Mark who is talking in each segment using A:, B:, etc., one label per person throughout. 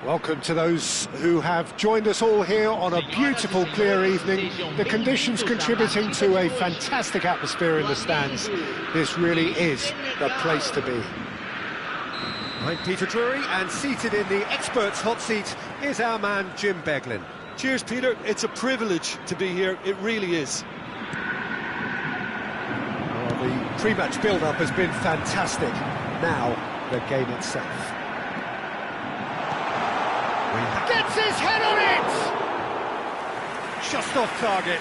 A: Welcome to those who have joined us all here on a beautiful, clear evening. The conditions contributing to a fantastic atmosphere in the stands. This really is the place to be. I'm Peter Drury, and seated in the experts' hot seat is our man Jim Beglin.
B: Cheers, Peter. It's a privilege to be here. It really is.
A: Well, the pre-match build-up has been fantastic. Now, the game itself. Gets his head on it! Just off target.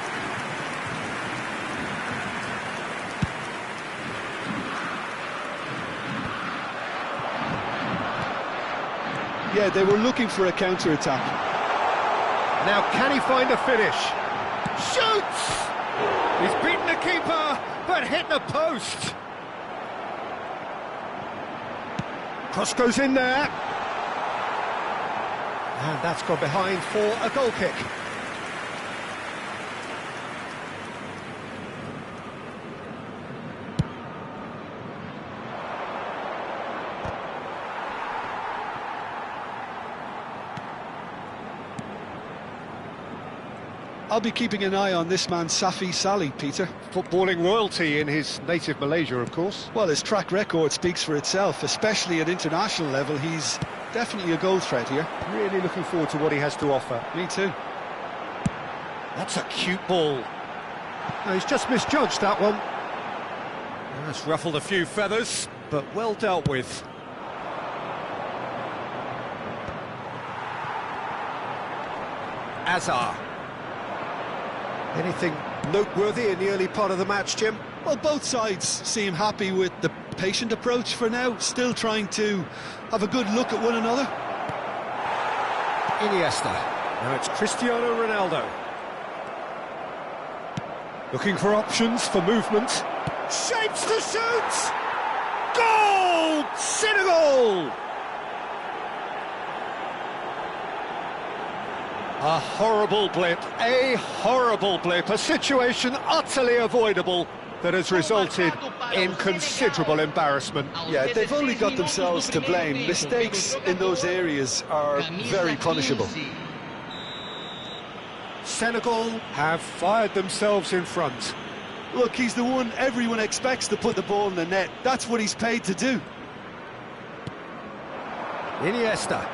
B: Yeah, they were looking for a counter-attack.
A: Now, can he find a finish? Shoots! He's beaten the keeper, but hit the post. Cross goes in there. And that's gone behind for a goal kick.
B: I'll be keeping an eye on this man, Safi Salih, Peter.
A: Footballing royalty in his native Malaysia, of course.
B: Well, his track record speaks for itself, especially at international level. He's definitely a goal threat here.
A: Really looking forward to what he has to offer.
B: Me too.
A: That's a cute ball. No, he's just misjudged that one. That's ruffled a few feathers, but well dealt with. Azar. Anything noteworthy in the early part of the match, Jim?
B: Well, both sides seem happy with the patient approach for now, still trying to have a good look at one another.
A: Iniesta. Now it's Cristiano Ronaldo. Looking for options for movement. Shapes to shoot! Goal! Senegal! A horrible blip, a situation utterly avoidable that has resulted in considerable embarrassment.
B: Yeah, they've only got themselves to blame. Mistakes in those areas are very punishable.
A: Senegal have fired themselves in front.
B: Look, he's the one everyone expects to put the ball in the net. That's what he's paid to do.
A: Iniesta,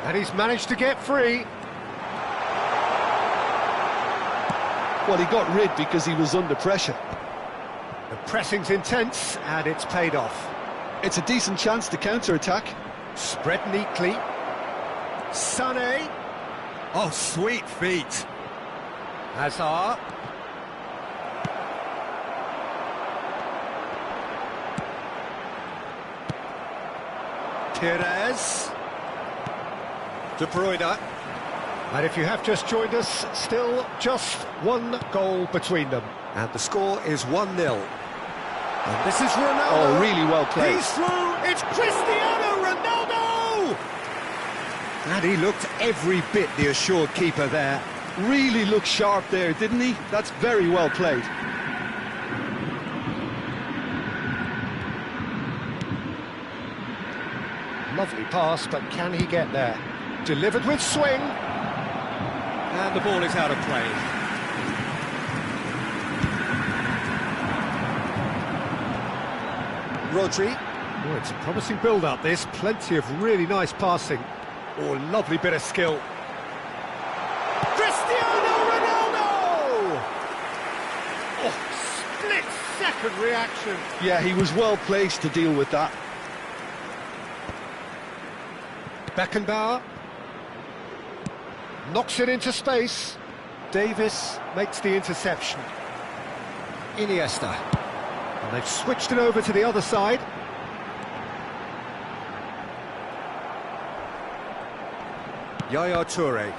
A: and he's managed to get free.
B: Well, he got rid because he was under pressure.
A: The pressing's intense, and it's paid off.
B: It's a decent chance to counter-attack.
A: Spread neatly. Sané. Oh, sweet feet. Hazard. Pires. De Bruyne. And if you have just joined us, still just one goal between them. And the score is 1-0. And this is Ronaldo.
B: Oh, really well played.
A: He's through. It's Cristiano Ronaldo! And he looked every bit the assured keeper there.
B: Really looked sharp there, didn't he? That's very well played.
A: Lovely pass, but can he get there? Delivered with swing. And the ball is out of play. Rodri. Oh, it's a promising build-up, this. Plenty of really nice passing. Oh, lovely bit of skill. Cristiano Ronaldo! Oh, split-second reaction.
B: Yeah, he was well placed to deal with that.
A: Beckenbauer. Knocks it into space. Davis makes the interception. Iniesta. And they've switched it over to the other side. Yaya Toure.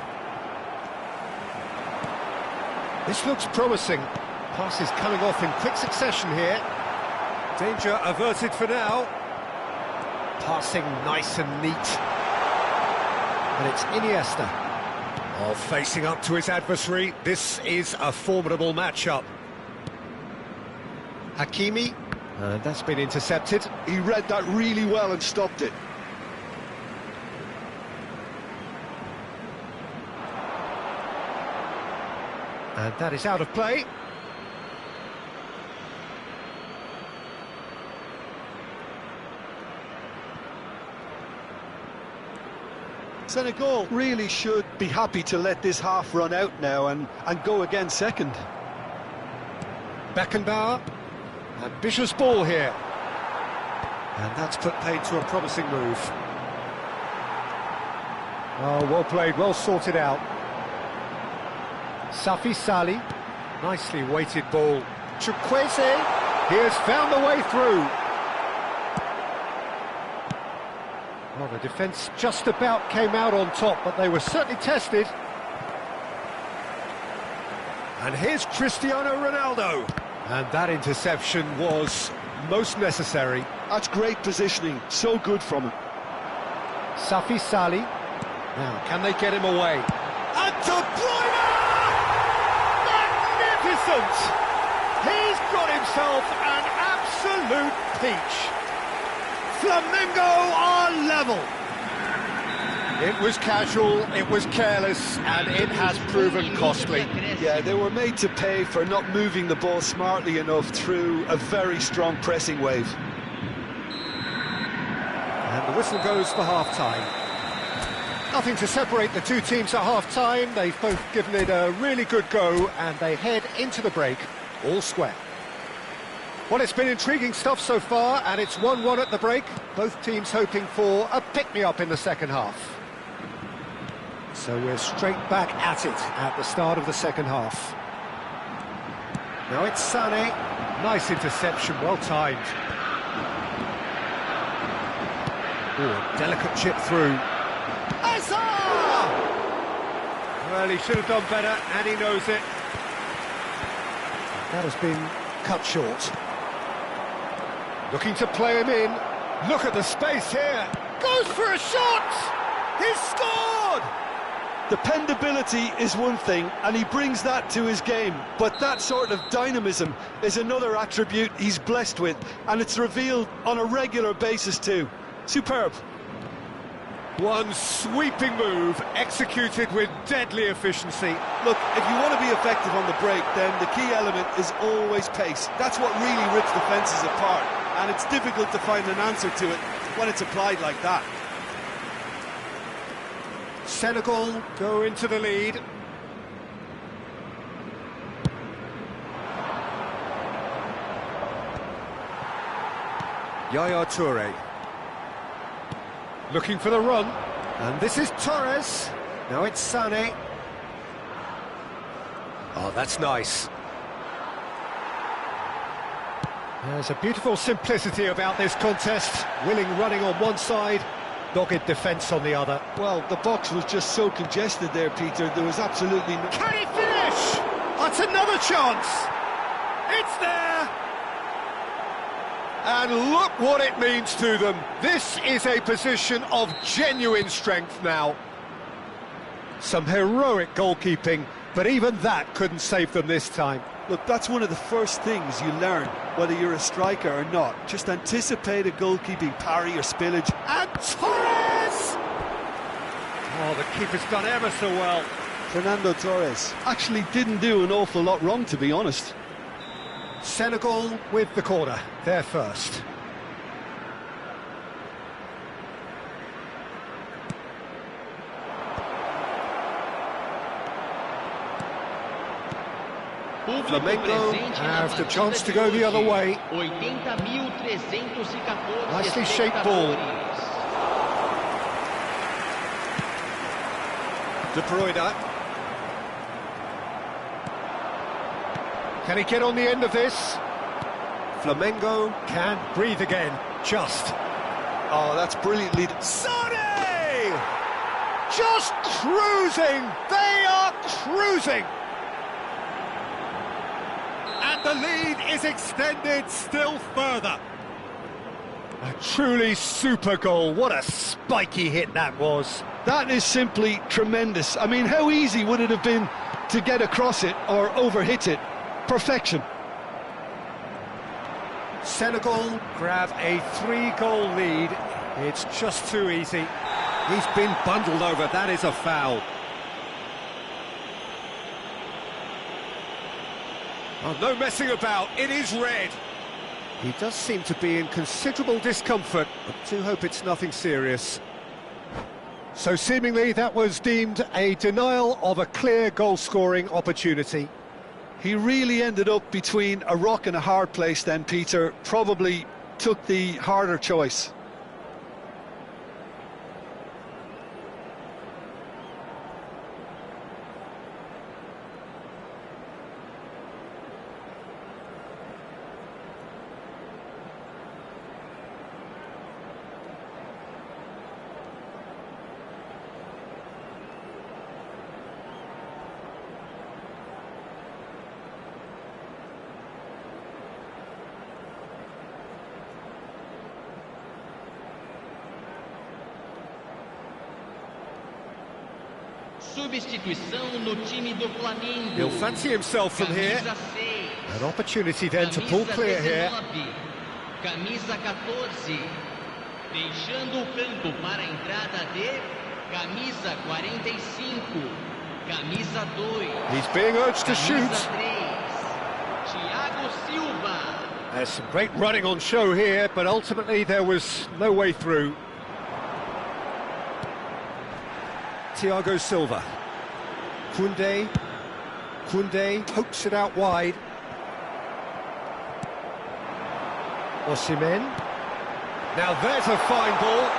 A: This looks promising. Passes coming off in quick succession here. Danger averted for now. Passing nice and neat. And it's Iniesta. Oh, facing up to his adversary, this is a formidable matchup. Hakimi, and that's been intercepted.
B: He read that really well and stopped it.
A: And that is out of play.
B: Senegal really should be happy to let this half run out now and go again second.
A: Beckenbauer. Ambitious ball here. And that's put paid to a promising move. Oh, well played, well sorted out. Safi Sali. Nicely weighted ball. Chukwueze. He has found the way through. Well, the defence just about came out on top, but they were certainly tested. And here's Cristiano Ronaldo. And that interception was most necessary.
B: That's great positioning, so good from him.
A: Safi Sali. Now, can they get him away? And De Bruyne! Magnificent! He's got himself an absolute peach. Flamengo are level. It was casual, it was careless, and it has proven costly.
B: Yeah, they were made to pay for not moving the ball smartly enough through a very strong pressing wave.
A: And the whistle goes for half-time. Nothing to separate the two teams at half-time. They've both given it a really good go, and they head into the break all square. Well, it's been intriguing stuff so far, and it's 1-1 at the break. Both teams hoping for a pick-me-up in the second half. So we're straight back at it at the start of the second half. Now it's Sané. Nice interception, well timed. Oh, delicate chip through. Azar! Well, he should have done better, and he knows it. That has been cut short. Looking to play him in. Look at the space here. Goes for a shot! He's scored!
B: Dependability is one thing, and he brings that to his game, but that sort of dynamism is another attribute he's blessed with, and it's revealed on a regular basis too. Superb.
A: One sweeping move, executed with deadly efficiency.
B: Look, if you want to be effective on the break, then the key element is always pace. That's what really rips defences apart, and it's difficult to find an answer to it when it's applied like that.
A: Senegal go into the lead. Yaya Toure. Looking for the run. And this is Torres. Now it's Sané. Oh, that's nice. There's a beautiful simplicity about this contest. Willing running on one side, dogged defence on the other.
B: Well, the box was just so congested there, Peter. There was absolutely no...
A: Can he finish? That's another chance. It's there. And look what it means to them. This is a position of genuine strength now. Some heroic goalkeeping, but even that couldn't save them this time.
B: Look, that's one of the first things you learn, whether you're a striker or not. Just anticipate a goalkeeping parry or spillage.
A: And Torres! Oh, the keeper's done ever so well.
B: Fernando Torres actually didn't do an awful lot wrong, to be honest.
A: Senegal with the corner, they're first. Flamengo have the chance to go the other way. Nicely shaped ball. De Bruyne. Can he get on the end of this? Flamengo can breathe again, just.
B: Oh, that's brilliantly...
A: Sané! Just cruising! They are cruising! And the lead is extended still further. A truly super goal. What a spiky hit that was.
B: That is simply tremendous. I mean, how easy would it have been to get across it or overhit it? Perfection.
A: Senegal grab a 3-goal lead. It's just too easy. He's been bundled over. That is a foul. Oh, no messing about, it is red. He does seem to be in considerable discomfort, but do hope it's nothing serious. So seemingly that was deemed a denial of a clear goal-scoring opportunity.
B: He really ended up between a rock and a hard place then, Peter. Probably took the harder choice.
C: Substituição no time do Flamengo.
A: He'll fancy himself from here. An opportunity then to pull clear here.
C: Camisa 14. Deixando o campo para a entrada de camisa 45. Camisa 2.
A: He's being urged to shoot.
C: Camisa 3. Thiago Silva.
A: There's some great running on show here, but ultimately there was no way through. Thiago Silva. Koundé pokes it out wide. Osimhen. Now there's a fine ball.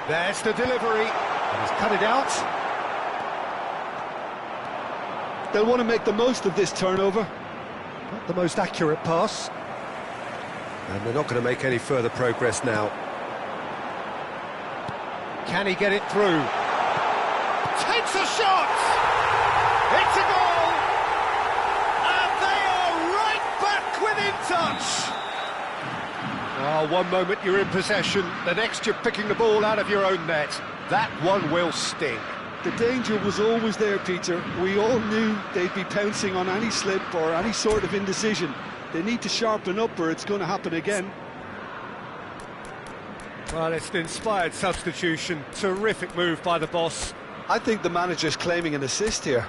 A: There's the delivery. And he's cut it out.
B: They'll want to make the most of this turnover.
A: Not the most accurate pass. And they're not going to make any further progress now. Can he get it through? Takes a shot! It's a goal! And they are right back within touch! Oh, one moment you're in possession, the next you're picking the ball out of your own net. That one will sting.
B: The danger was always there, Peter. We all knew they'd be pouncing on any slip or any sort of indecision. They need to sharpen up or it's going to happen again.
A: Well, it's an inspired substitution. Terrific move by the boss.
B: I think the manager's claiming an assist here.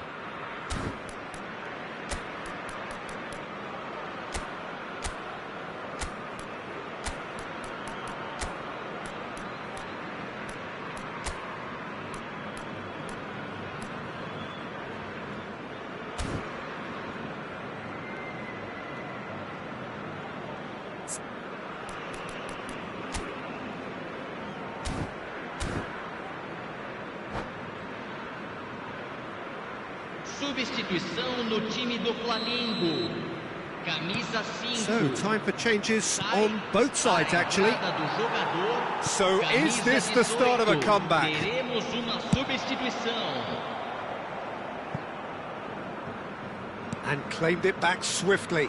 C: Substituição no time do Flamengo. Camisa 5.
A: So, time for changes on both sides, actually. So, is this the start of a comeback?
C: Teremos uma substituição.
A: And claimed it back swiftly.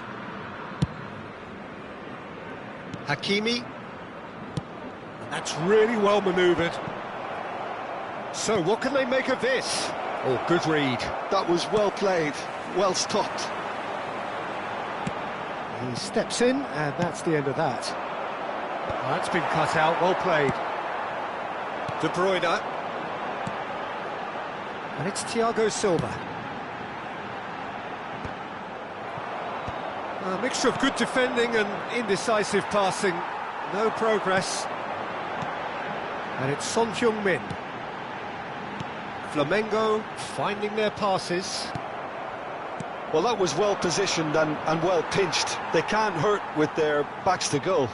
A: Hakimi. That's really well manoeuvred. So, what can they make of this? Oh, good read.
B: That was well played, well stopped.
A: He steps in, and that's the end of that. Oh, that's been cut out, well played. De Bruyne. And it's Thiago Silva. A mixture of good defending and indecisive passing. No progress. And it's Son Heung-min. Flamengo finding their passes.
B: Well, that was well positioned and well pinched. They can't hurt with their backs to goal.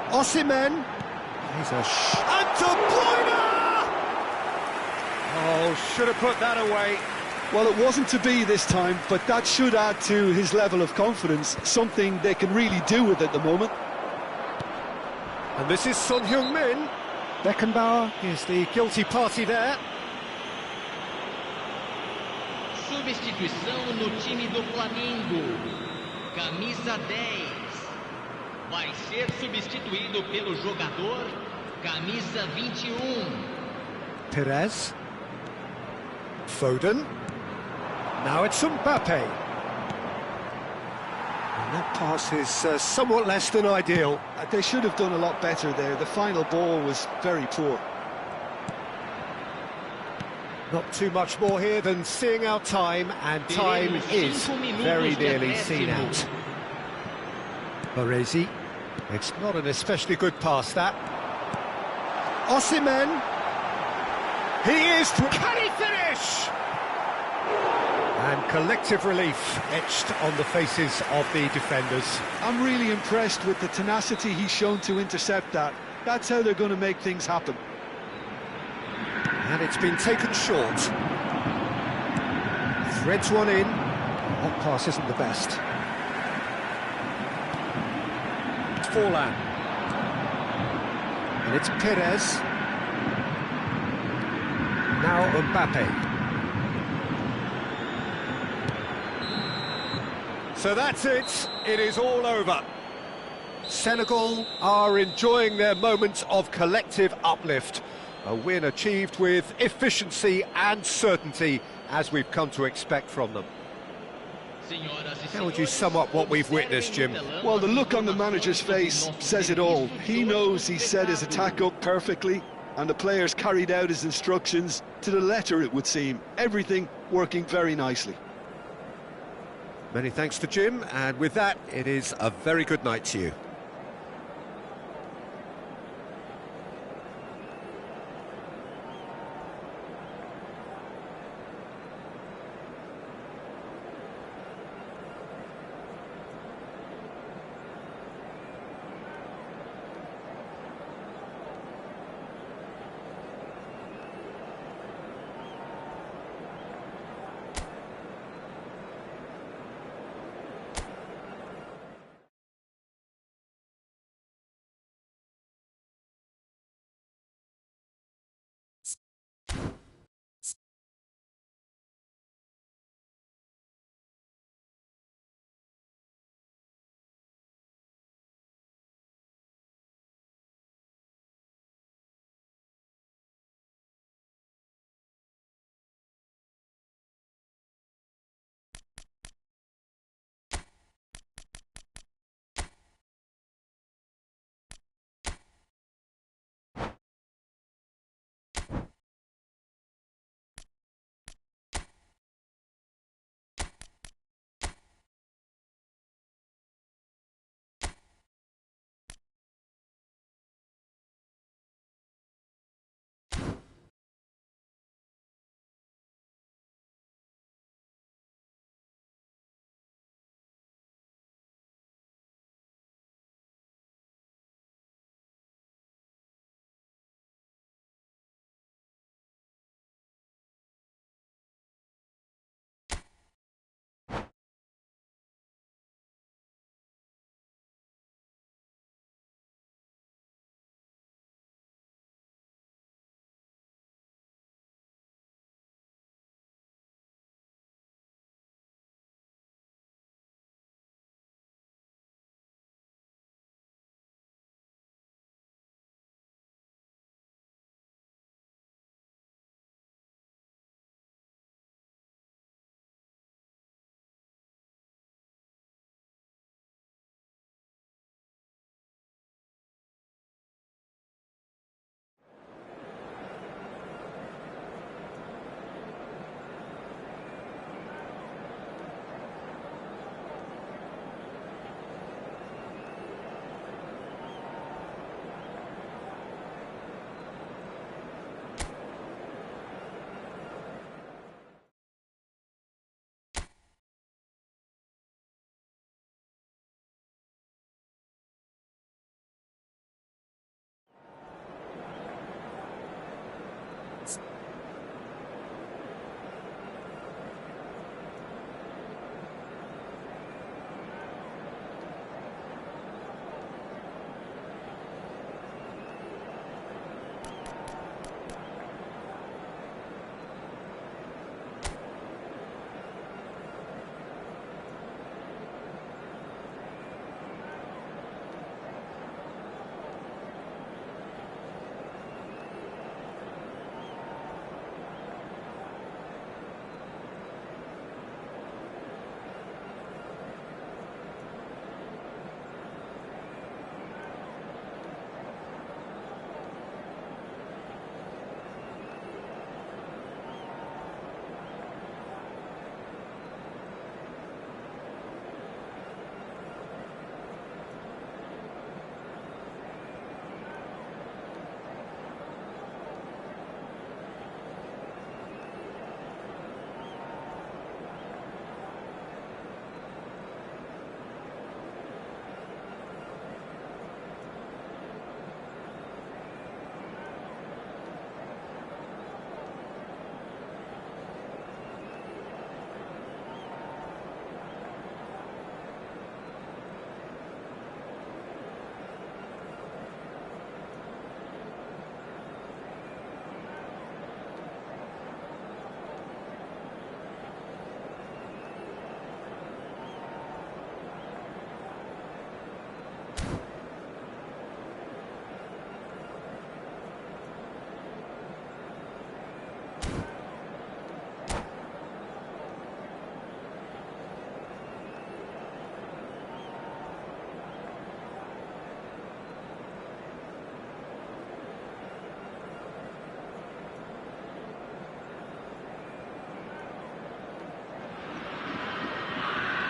A: Osimhen. He's a and De Bruyne! Oh, should have put that away.
B: Well, it wasn't to be this time, but that should add to his level of confidence, something they can really do with at the moment.
A: And this is Son Heung-min. Beckenbauer is the guilty party there.
C: Substituição no time do Flamengo. Camisa 10. Vai ser substituído pelo jogador camisa 21.
A: Perez. Foden. Now it's Mbappe. And that pass is somewhat less than ideal.
B: They should have done a lot better there. The final ball was very poor.
A: Not too much more here than seeing our time, and time is very nearly seen out. Baresi. It's not an especially good pass, that. Osimhen. He is... Can he finish? And collective relief etched on the faces of the defenders.
B: I'm really impressed with the tenacity he's shown to intercept that. That's how they're going to make things happen.
A: And it's been taken short. Threads one in. That pass isn't the best. It's Forlan. And it's Perez. Now Mbappe. So that's it. It is all over. Senegal are enjoying their moments of collective uplift. A win achieved with efficiency and certainty, as we've come to expect from them. How would you sum up what we've witnessed, Jim?
B: Well, the look on the manager's face says it all. He knows he set his attack up perfectly, and the players carried out his instructions to the letter, it would seem. Everything working very nicely.
A: Many thanks to Jim, and with that, it is a very good night to you.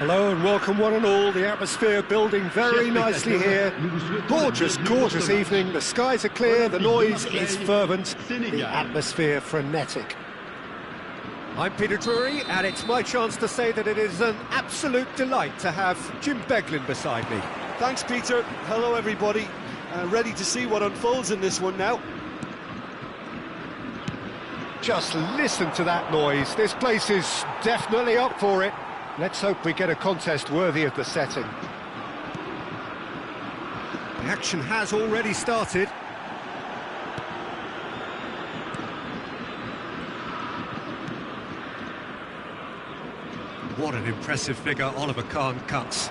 A: Hello and welcome one and all. The atmosphere building very nicely here. Gorgeous, gorgeous evening. The skies are clear, the noise is fervent, the atmosphere frenetic. I'm Peter Drury, and it's my chance to say that it is an absolute delight to have Jim Beglin beside me.
B: Thanks, Peter. Hello, everybody. Ready to see what unfolds in this one now.
A: Just listen to that noise. This place is definitely up for it. Let's hope we get a contest worthy of the setting. The action has already started. What an impressive figure Oliver Kahn cuts.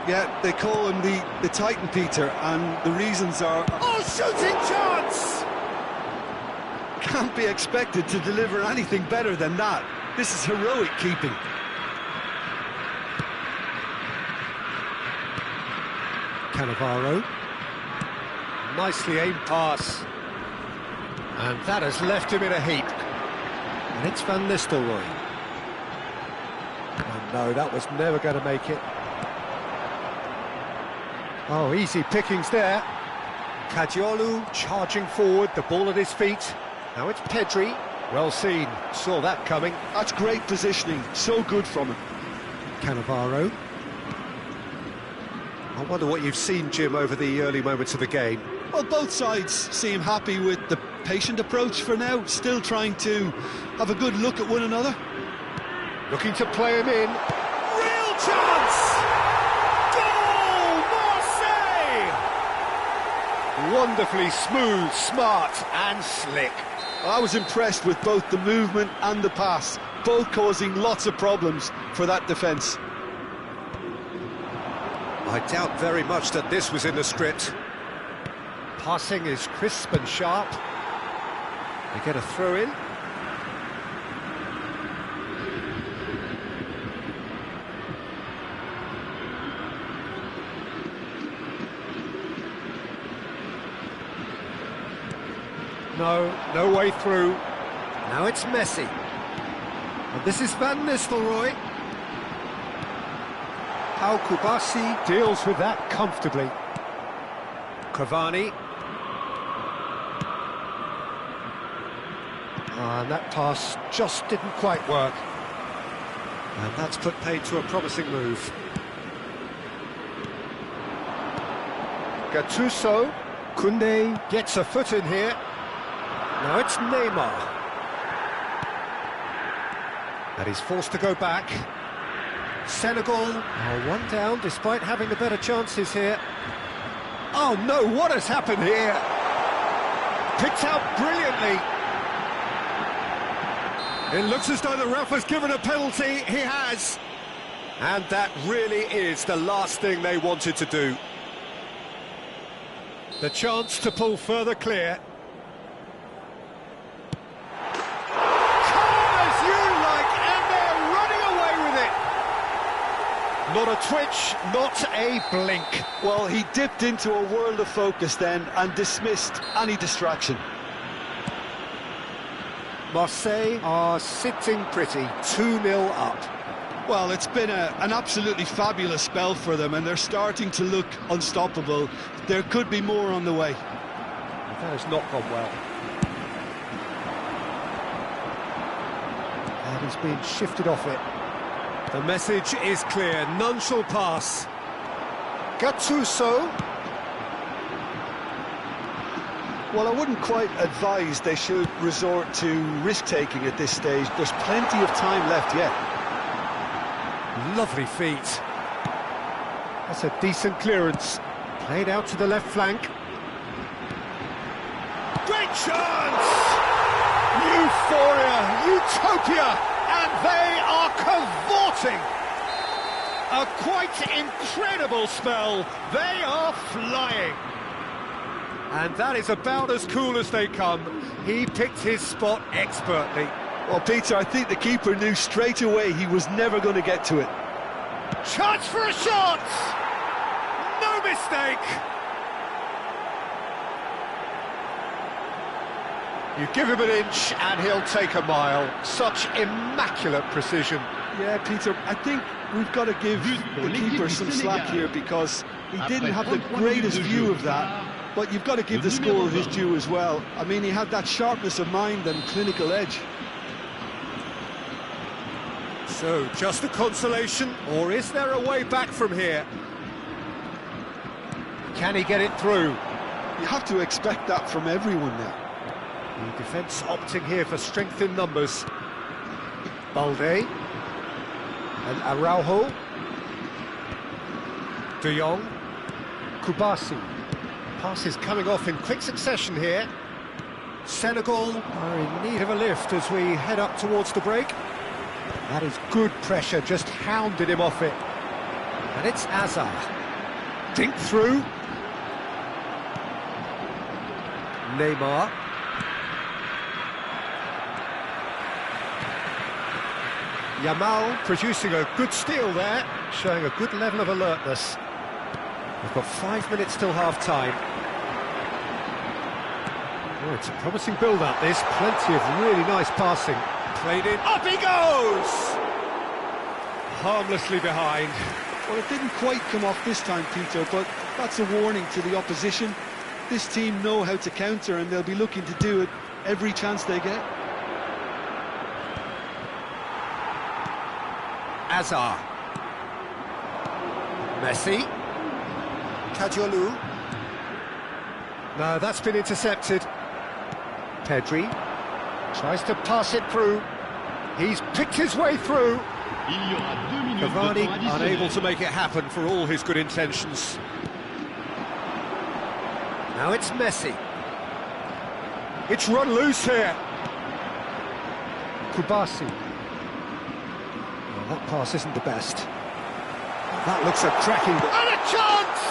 B: Yeah, they call him the Titan, Peter, and the reasons are...
A: Oh, shooting chance!
B: Can't be expected to deliver anything better than that. This is heroic keeping.
A: Cannavaro. Nicely aimed pass. And that has left him in a heap. And it's Van Nistelrooy. Oh no, that was never going to make it. Oh, easy pickings there. Caggiolu charging forward, the ball at his feet. Now it's Pedri. Well seen, saw that coming.
B: That's great positioning, so good from him.
A: Cannavaro. I wonder what you've seen, Jim, over the early moments of the game.
B: Well, both sides seem happy with the patient approach for now, still trying to have a good look at one another.
A: Looking to play him in. Real chance! Goal! Marseille! Wonderfully smooth, smart and slick.
B: I was impressed with both the movement and the pass, both causing lots of problems for that defence.
A: I doubt very much that this was in the script. Passing is crisp and sharp. They get a throw in. No way through. Now it's Messi. And this is Van Nistelrooy. How Kubasi deals with that comfortably. Cavani. And that pass just didn't quite work. And that's put paid to a promising move. Gattuso. Koundé gets a foot in here. Now it's Neymar. And he's forced to go back. Senegal are one down despite having the better chances here. Oh no, what has happened here? Picked out brilliantly. It looks as though the ref has given a penalty. He has. And that really is the last thing they wanted to do. The chance to pull further clear. Not a twitch, not a blink.
B: Well, he dipped into a world of focus then and dismissed any distraction.
A: Marseille are sitting pretty, 2-0 up.
B: Well, it's been an absolutely fabulous spell for them, and they're starting to look unstoppable. There could be more on the way.
A: That has not gone well. And he's been shifted off it. The message is clear, none shall pass. Gattuso.
B: Well, I wouldn't quite advise they should resort to risk-taking at this stage. There's plenty of time left yet.
A: Lovely feet. That's a decent clearance. Played out to the left flank. Great chance! Euphoria, utopia! And they are cavorting! A quite incredible spell. They are flying. And that is about as cool as they come. He picked his spot expertly.
B: Well, Peter, I think the keeper knew straight away he was never going to get to it.
A: Chance for a shot! No mistake! You give him an inch and he'll take a mile. Such immaculate precision.
B: Yeah, Peter, I think we've got to give the keeper some slack here because he didn't have the greatest view of that, but you've got to give the score his due as well. I mean, he had that sharpness of mind and clinical edge.
A: So, just a consolation, or is there a way back from here? Can he get it through?
B: You have to expect that from everyone now.
A: The defence opting here for strength in numbers. Balde. And Araujo. De Jong. Kubasi. Passes coming off in quick succession here. Senegal are in need of a lift as we head up towards the break. That is good pressure, just hounded him off it. And it's Azar. Dink through. Neymar. Yamal producing a good steal there, showing a good level of alertness. We've got 5 minutes till half-time. Oh, it's a promising build-up, this. Plenty of really nice passing. Played in. Up he goes! Harmlessly behind.
B: Well, it didn't quite come off this time, Peter, but that's a warning to the opposition. This team know how to counter, and they'll be looking to do it every chance they get.
A: Azar. Messi. Kadiolu. No, that's been intercepted. Pedri tries to pass it through. He's picked his way through. Cavani unable to make it happen for all his good intentions. Now it's Messi. It's run loose here. Kubasi. Well, that pass isn't the best. That looks a cracking... And a chance!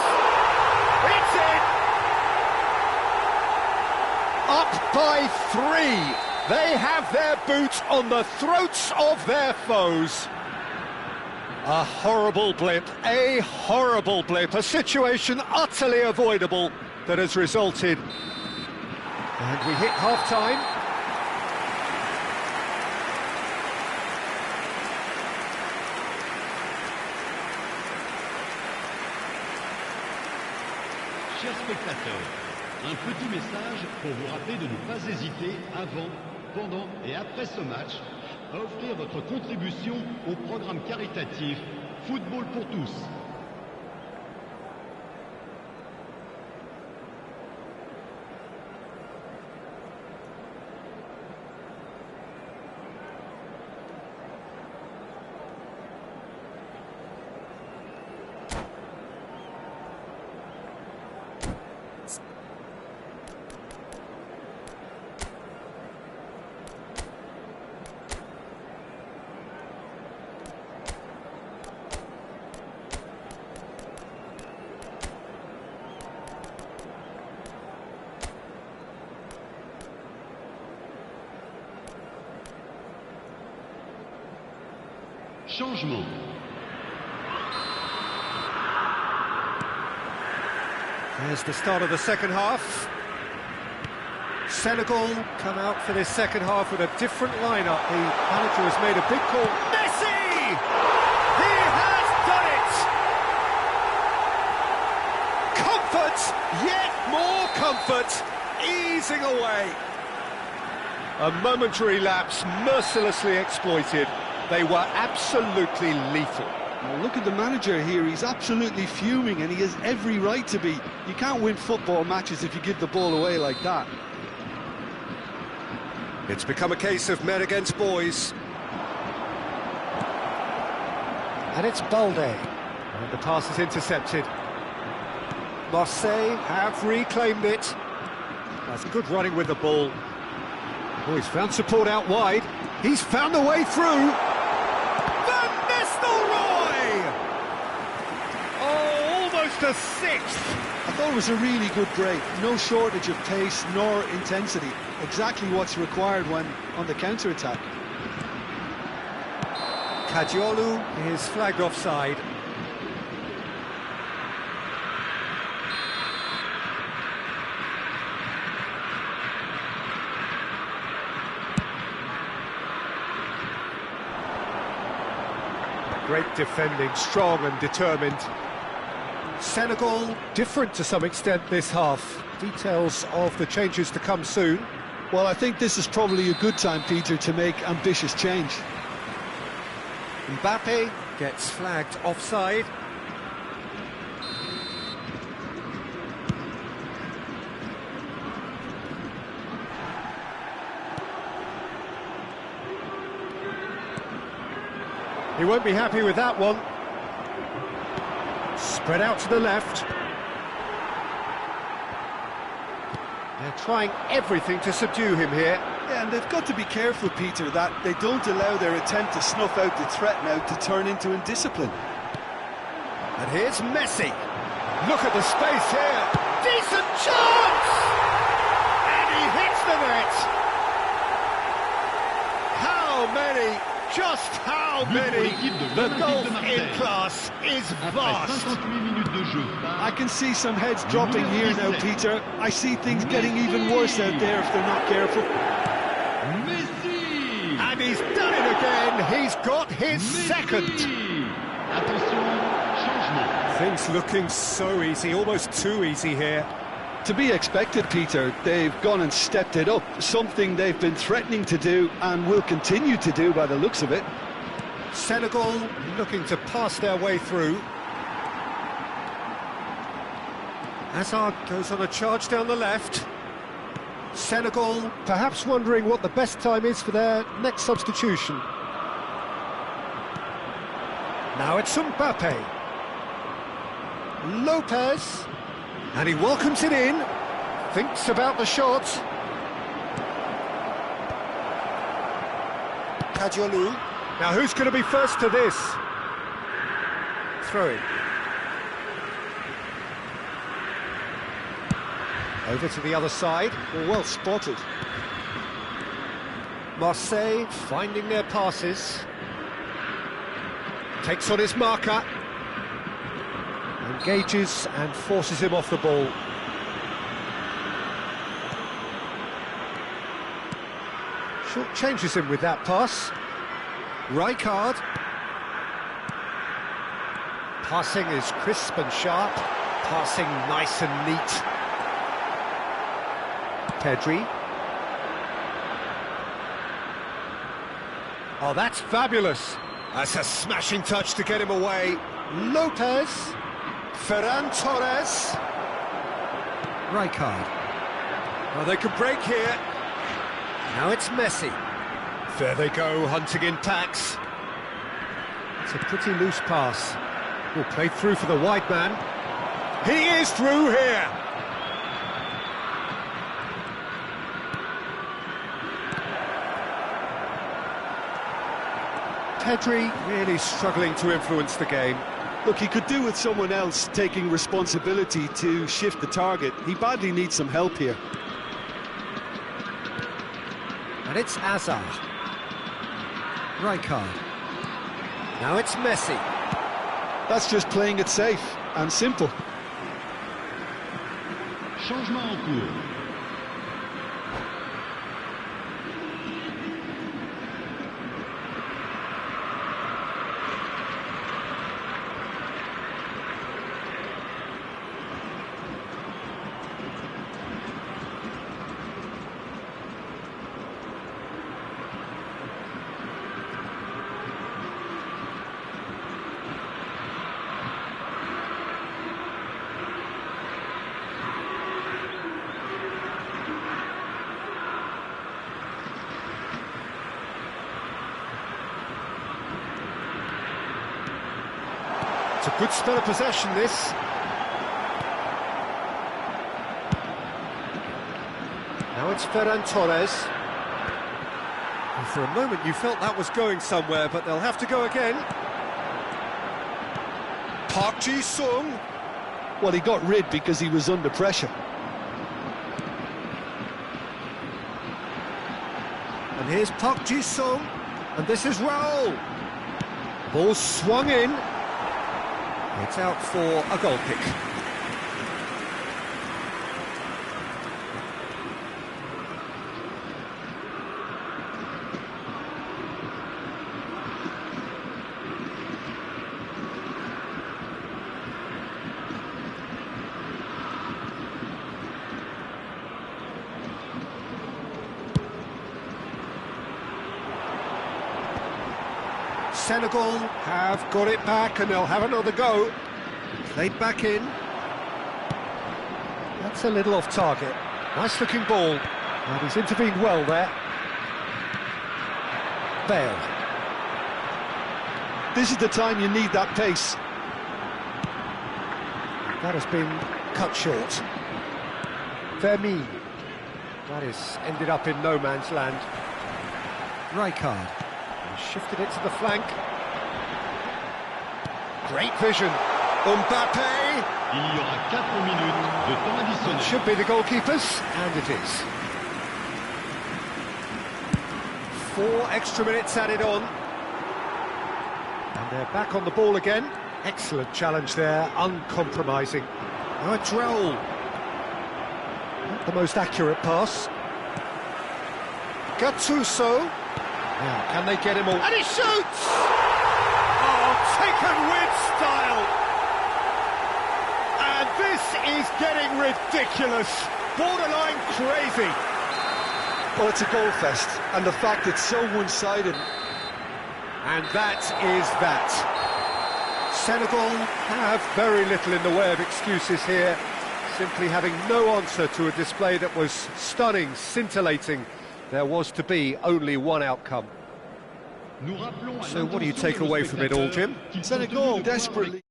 A: It's in! Up by 3. They have their boots on the throats of their foes. A horrible blip, a situation utterly avoidable that has resulted. And we hit half-time.
D: Chers spectateurs, un petit message pour vous rappeler de ne pas hésiter avant, pendant et après ce match à offrir votre contribution au programme caritatif Football pour tous. Changement.
A: There's the start of the second half. Senegal come out for this second half with a different lineup. The manager has made a big call. Messi! He has done it! Comfort, yet more comfort, easing away. A momentary lapse mercilessly exploited. They were absolutely lethal.
B: Now look at the manager here, he's absolutely fuming and he has every right to be. You can't win football matches if you give the ball away like that.
A: It's become a case of men against boys. And it's Balde. And the pass is intercepted. Marseille have reclaimed it. That's good running with the ball. Oh, he's found support out wide. He's found a way through. A sixth.
B: I thought it was a really good break. No shortage of pace nor intensity. Exactly what's required when on the counter-attack.
A: Kadiolu is flagged offside. Great defending, strong and determined. Senegal, different to some extent this half. Details of the changes to come soon.
B: Well, I think this is probably a good time, Peter, to make ambitious change.
A: Mbappe gets flagged offside. He won't be happy with that one. Spread out to the left. They're trying everything to subdue him here.
B: Yeah, and they've got to be careful, Peter, that they don't allow their attempt to snuff out the threat now to turn into indiscipline.
A: And here's Messi. Look at the space here. Decent chance! And he hits the net. How many? Just how many? The gulf in class is vast.
B: I can see some heads dropping here now, Peter. I see things getting even worse out there if they're not careful.
D: Messi!
A: And he's done it again. He's got his second.
D: Attention, changement.
A: Things looking so easy, almost too easy here.
B: To be expected, Peter. They've gone and stepped it up, something they've been threatening to do and will continue to do by the looks of it.
A: Senegal looking to pass their way through. Hazard goes on a charge down the left. Senegal perhaps wondering what the best time is for their next substitution. Now it's Mbappe. Lopez. And he welcomes it in, thinks about the shot. Kadiolu. Now who's going to be first to this? Throw it. Over to the other side.
B: Well spotted.
A: Marseille finding their passes. Takes on his marker. Engages and forces him off the ball. Short changes him with that pass. Rijkaard. Passing is crisp and sharp. Passing nice and neat. Pedri. Oh, that's fabulous. That's a smashing touch to get him away. Lopez. Ferran Torres. Rijkaard. Oh, they could break here. Now it's Messi. There they go, hunting in packs. It's a pretty loose pass. Will play through for the wide man. He is through here. Pedri really struggling to influence the game.
B: Look, he could do with someone else taking responsibility to shift the target. He badly needs some help here.
A: And it's Hazard. Rijkaard. Now it's Messi.
B: That's just playing it safe and simple.
D: Changement en cours.
A: It's a good spell of possession, this. Now it's Ferran Torres. And for a moment you felt that was going somewhere, but they'll have to go again. Park Ji-sung.
B: Well, he got rid because he was under pressure.
A: And here's Park Ji-sung. And this is Raul. Ball swung in. It's out for a goal kick. Senegal have got it back and they'll have another go. Played back in. That's a little off target. Nice looking ball. And he's intervened well there. Bale.
B: This is the time you need that pace.
A: That has been cut short. Vermeer. That is ended up in no man's land. Rijkaard. Shifted it to the flank. Great vision. Mbappé.
D: Il y aura 4 minutes de temps additionnel.
A: Should be the goalkeepers, and it is. 4 extra minutes added on. And they're back on the ball again. Excellent challenge there, uncompromising. A droll. Not the most accurate pass. Gattuso. Now, can they get him all? And he shoots! Oh, taken with style! And this is getting ridiculous. Borderline crazy.
B: Well, it's a goal fest, and the fact it's so one-sided.
A: And that is that. Senegal have very little in the way of excuses here, simply having no answer to a display that was stunning, scintillating. There was to be only one outcome. So what do you take away from it all, Jim?
B: Senegal desperately